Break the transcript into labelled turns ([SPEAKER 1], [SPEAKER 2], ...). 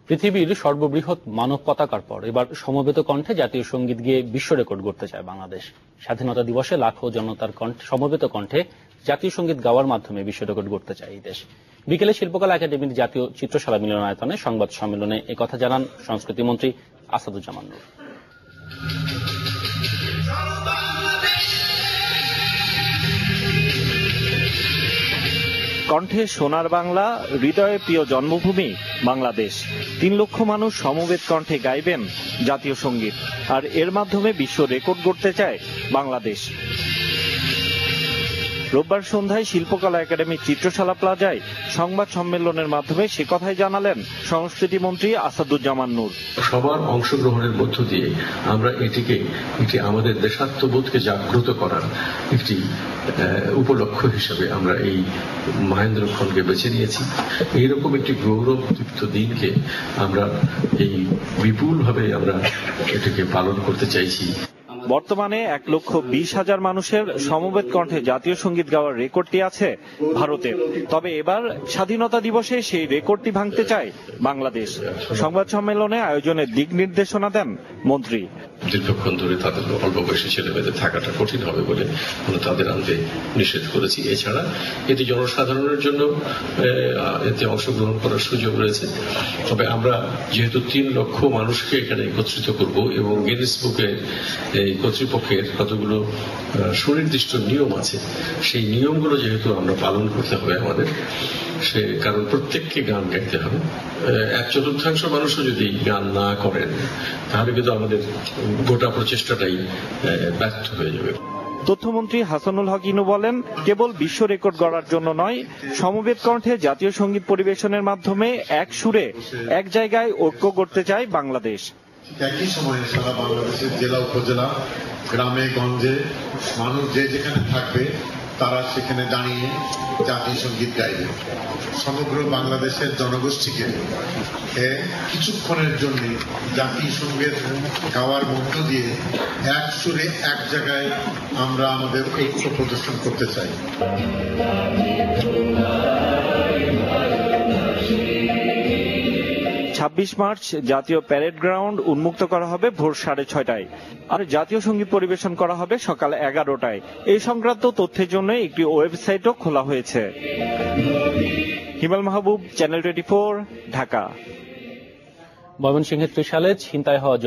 [SPEAKER 1] পৃথিবীর সর্ববৃহৎ মানব পতাকার পর এবার সমবেত কণ্ঠে জাতীয় সঙ্গীত গেয়ে বিশ্ব রেকর্ড গড়তে চায় বাংলাদেশ। স্বাধীনতা দিবসে লাখো জনতার কণ্ঠে সমবেত কণ্ঠে জাতীয় সঙ্গীত গাওয়ার মাধ্যমে বিশ্ব রেকর্ড গড়তে চায় এই দেশ। বিকেলে শিল্পকলা একাডেমির জাতীয় চিত্রশালা মিলনায়তনে সংবাদ সম্মেলনে একথা জানান সংস্কৃতি মন্ত্রী আসাদুজ্জামান নূর।
[SPEAKER 2] কণ্ঠে সোনার বাংলা, হৃদয়ে প্রিয় জন্মভূমি বাংলাদেশ। ৩ লক্ষ মানুষ সমবেত কণ্ঠে গাইবেন জাতীয় সঙ্গীত, আর এর মাধ্যমে বিশ্ব রেকর্ড গড়তে চায় বাংলাদেশ। রোববার সন্ধ্যায় শিল্পকলা একাডেমির চিত্রশালা প্লাজায় সংবাদ সম্মেলনের মাধ্যমে সে কথাই জানালেন সংস্কৃতি মন্ত্রী আসাদুজ্জামান নূর।
[SPEAKER 3] সবার অংশগ্রহণের মধ্য দিয়ে আমরা এটি আমাদের দেশাত্মবোধকে জাগ্রত করার একটি উপলক্ষ হিসেবে আমরা এই মহেন্দ্রক্ষণকে বেছে নিয়েছি। এইরকম একটি গৌরবদীপ্ত দিনকে আমরা এই বিপুলভাবে আমরা এটাকে পালন করতে চাইছি।
[SPEAKER 2] বর্তমানে 1,20,000 মানুষের সমবেত কণ্ঠে জাতীয় সঙ্গীত গাওয়ার রেকর্ডটি আছে ভারতের। তবে এবার স্বাধীনতা দিবসে সেই রেকর্ডটি ভাঙতে চায় বাংলাদেশ। সংবাদ সম্মেলনে আয়োজনের দিক নির্দেশনা দেন মন্ত্রী।
[SPEAKER 3] দীর্ঘক্ষণ ধরে তাদের অল্প বয়সী ছেলেমেয়েদের থাকাটা কঠিন হবে বলে আমরা তাদের আনতে নিষেধ করেছি। এছাড়া এটি জনসাধারণের জন্য এতে অংশগ্রহণ করার সুযোগ রয়েছে। তবে আমরা যেহেতু 3 লক্ষ মানুষকে এখানে একত্রিত করব এবং গিনেস বুকের কর্তৃপক্ষের কতগুলো সুনির্দিষ্ট নিয়ম আছে, সেই নিয়মগুলো যেহেতু আমরা পালন করতে হবে আমাদের, সে কারণ প্রত্যেককে গান গাইতে হবে। 1/4 মানুষও যদি গান না করেন তাহলে কিন্তু আমাদের গোটা প্রচেষ্টাটাই ব্যর্থ হয়ে যাবে।
[SPEAKER 2] তথ্যমন্ত্রী হাসানুল হক ইনু বলেন, কেবল বিশ্ব রেকর্ড গড়ার জন্য নয়, সমবেত কণ্ঠে জাতীয় সঙ্গীত পরিবেশনের মাধ্যমে এক সুরে এক জায়গায় ঐক্য গড়তে চায় বাংলাদেশ।
[SPEAKER 4] একই সময়ে সারা বাংলাদেশের জেলা উপজেলা, গ্রামে গঞ্জে মানুষ যে যেখানে থাকবে তারা সেখানে দাঁড়িয়ে জাতীয় সঙ্গীত গাইবে। সমগ্র বাংলাদেশের জনগোষ্ঠীকে কিছুক্ষণের জন্য জাতীয় সঙ্গীত গাওয়ার মধ্য দিয়ে এক সুরে এক জায়গায় আমরা আমাদের ঐক্য প্রদর্শন করতে চাই।
[SPEAKER 2] 26 মার্চ জাতীয় প্যারেড গ্রাউন্ড উন্মুক্ত করা হবে ভোর 6:30টায়, আর জাতীয় সঙ্গীত পরিবেশন করা হবে সকাল 11টায়। এই সংক্রান্ত তথ্যের জন্য একটি ওয়েবসাইটও খোলা হয়েছে। হিমাল মাহবুব, চ্যানেল 24, ঢাকা।
[SPEAKER 1] ময়মনসিংহের ত্রিশালে ছিনতাই হওয়া